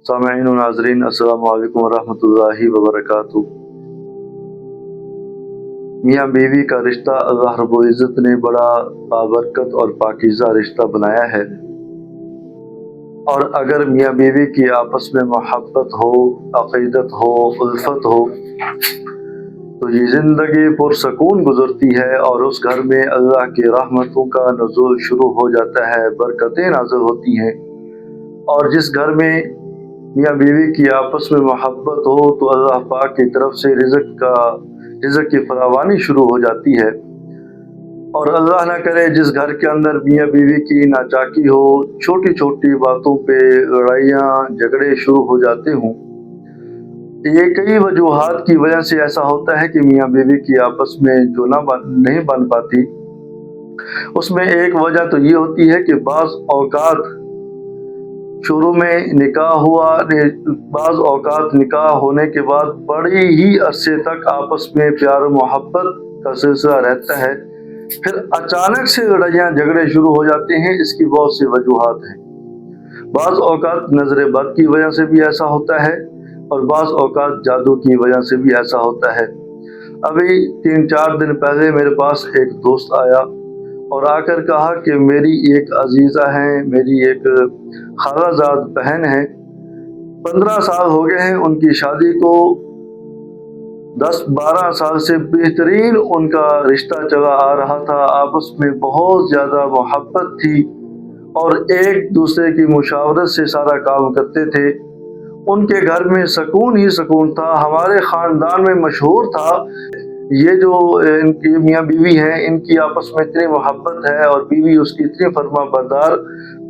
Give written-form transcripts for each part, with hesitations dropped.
سامعین و ناظرین، السلام علیکم ورحمۃ اللہ وبرکاتہ۔ میاں بیوی کا رشتہ اللہ رب العزت نے بڑا بابرکت اور پاکیزہ رشتہ بنایا ہے، اور اگر میاں بیوی کی آپس میں محبت ہو، عقیدت ہو، الفت ہو تو یہ زندگی پرسکون گزرتی ہے، اور اس گھر میں اللہ کی رحمتوں کا نزول شروع ہو جاتا ہے، برکتیں نازل ہوتی ہیں۔ اور جس گھر میں میاں بیوی کی آپس میں محبت ہو تو اللہ پاک کی طرف سے رزق کی فراوانی شروع ہو جاتی ہے۔ اور اللہ نہ کرے جس گھر کے اندر میاں بیوی کی ناچاکی ہو، چھوٹی چھوٹی باتوں پہ لڑائیاں جھگڑے شروع ہو جاتے ہوں۔ یہ کئی وجوہات کی وجہ سے ایسا ہوتا ہے کہ میاں بیوی کی آپس میں جو نہیں بن پاتی۔ اس میں ایک وجہ تو یہ ہوتی ہے کہ بعض اوقات شروع میں نکاح ہوا، بعض اوقات نکاح ہونے کے بعد بڑی ہی عرصے تک آپس میں پیار و محبت کا سلسلہ رہتا ہے، پھر اچانک سے لڑائیاں جھگڑے شروع ہو جاتے ہیں۔ اس کی بہت سی وجوہات ہیں۔ بعض اوقات نظر بد کی وجہ سے بھی ایسا ہوتا ہے، اور بعض اوقات جادو کی وجہ سے بھی ایسا ہوتا ہے۔ ابھی 3-4 دن پہلے میرے پاس ایک دوست آیا اور آ کر کہا کہ میری ایک عزیزہ ہیں، میری ایک خالہ زاد بہن ہے، 15 سال ہو گئے ہیں ان کی شادی کو، 10-12 سال سے بہترین ان کا رشتہ چلا آ رہا تھا، آپس میں بہت زیادہ محبت تھی، اور ایک دوسرے کی مشاورت سے سارا کام کرتے تھے۔ ان کے گھر میں سکون ہی سکون تھا۔ ہمارے خاندان میں مشہور تھا یہ جو ان کی میاں بیوی ہیں، ان کی آپس میں اتنی محبت ہے، اور بیوی اس کی اتنی فرما بردار،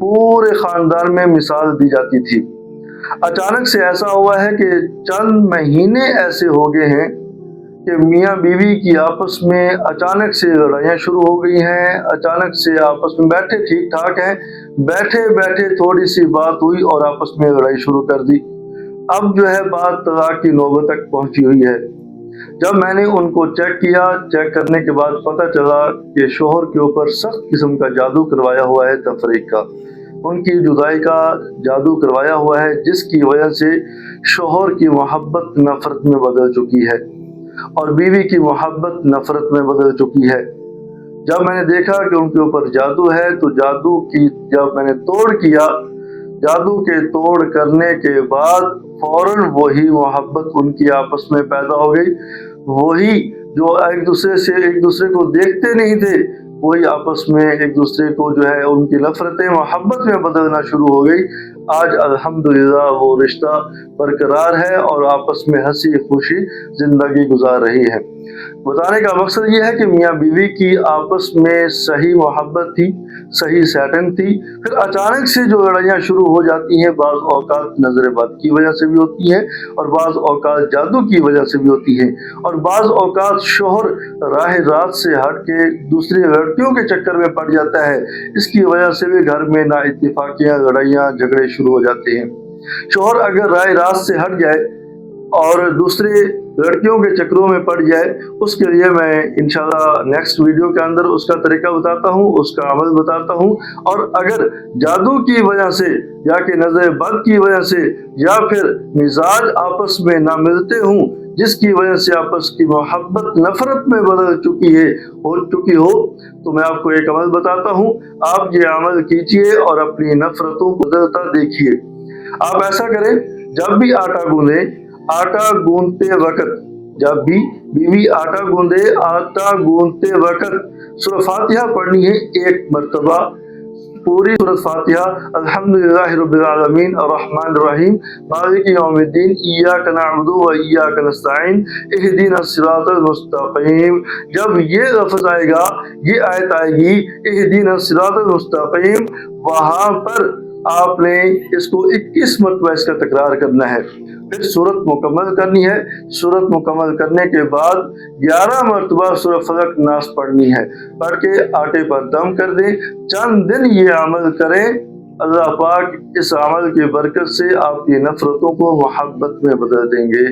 پورے خاندان میں مثال دی جاتی تھی۔ اچانک سے ایسا ہوا ہے کہ چند مہینے ایسے ہو گئے ہیں کہ میاں بیوی کی آپس میں اچانک سے لڑائیاں شروع ہو گئی ہیں۔ اچانک سے آپس میں بیٹھے ٹھیک ٹھاک ہیں، بیٹھے بیٹھے تھوڑی سی بات ہوئی اور آپس میں لڑائی شروع کر دی۔ اب جو ہے بات طلاق کی نوبت تک پہنچی ہوئی ہے۔ جب میں نے ان کو چیک کرنے کے بعد پتہ چلا کہ شوہر کے اوپر سخت قسم کا جادو کروایا ہوا ہے، تفریق کا، ان کی جدائی کا جادو کروایا ہوا ہے، جس کی وجہ سے شوہر کی محبت نفرت میں بدل چکی ہے، اور بیوی کی محبت نفرت میں بدل چکی ہے۔ جب میں نے دیکھا کہ ان کے اوپر جادو ہے تو جادو کی جب میں نے توڑ کیا، جادو کے توڑ کرنے کے بعد فوراً وہی محبت ان کی آپس میں پیدا ہو گئی۔ وہی جو ایک دوسرے کو دیکھتے نہیں تھے، وہی آپس میں ایک دوسرے کو جو ہے ان کی نفرتیں محبت میں بدلنا شروع ہو گئی۔ آج الحمدللہ وہ رشتہ برقرار ہے اور آپس میں ہنسی خوشی زندگی گزار رہی ہے۔ بتانے کا مقصد یہ ہے کہ میاں بیوی کی آپس میں صحیح محبت تھی، صحیح سیٹنگ تھی، پھر اچانک سے جو لڑائیاں شروع ہو جاتی ہیں، بعض اوقات نظر بد کی وجہ سے بھی ہوتی ہیں، اور بعض اوقات جادو کی وجہ سے بھی ہوتی ہیں، اور بعض اوقات شوہر راہ راست سے ہٹ کے دوسری لڑکیوں کے چکر میں پڑ جاتا ہے۔ اس کی وجہ سے بھی گھر میں نا اتفاقیاں، لڑائیاں جھگڑے شروع ہو جاتے ہیں۔ شوہر اگر راہ راست سے ہٹ جائے اور دوسرے لڑکیوں کے چکروں میں پڑ جائے، اس کے لیے میں انشاءاللہ نیکسٹ ویڈیو کے اندر اس کا طریقہ بتاتا ہوں، اس کا عمل بتاتا ہوں۔ اور اگر جادو کی وجہ سے یا کہ نظر بد کی وجہ سے یا پھر مزاج آپس میں نہ ملتے ہوں، جس کی وجہ سے آپس کی محبت نفرت میں بدل چکی ہو تو میں آپ کو ایک عمل بتاتا ہوں، آپ یہ عمل کیجئے اور اپنی نفرتوں کو بدلتا دیکھیے۔ آپ ایسا کریں، جب بھی آٹا گوندیں، آٹا گوندتے وقت، جب بھی بیوی آٹا گوندتے وقت سورہ فاتحہ پڑھنی ہے 1 مرتبہ، پوری سورۃ فاتحہ۔ الحمدللہ رب العالمین الرحمن الرحیم مالک یوم الدین ایاک نعبد و ایاک نستعین اہدنا الصراط المستقیم۔ جب یہ لفظ آئے گا، یہ آیت آئے گی اہدنا الصراط المستقیم، وہاں پر آپ نے اس کو 21 مرتبہ اس کا تکرار کرنا ہے، پھر سورت مکمل کرنی ہے۔ سورت مکمل کرنے کے بعد 11 مرتبہ سورہ فلق ناس پڑھنی ہے، پڑھ کے آٹے پر دم کر دیں۔ چند دن یہ عمل کریں، اللہ پاک اس عمل کی برکت سے آپ کی نفرتوں کو محبت میں بدل دیں گے۔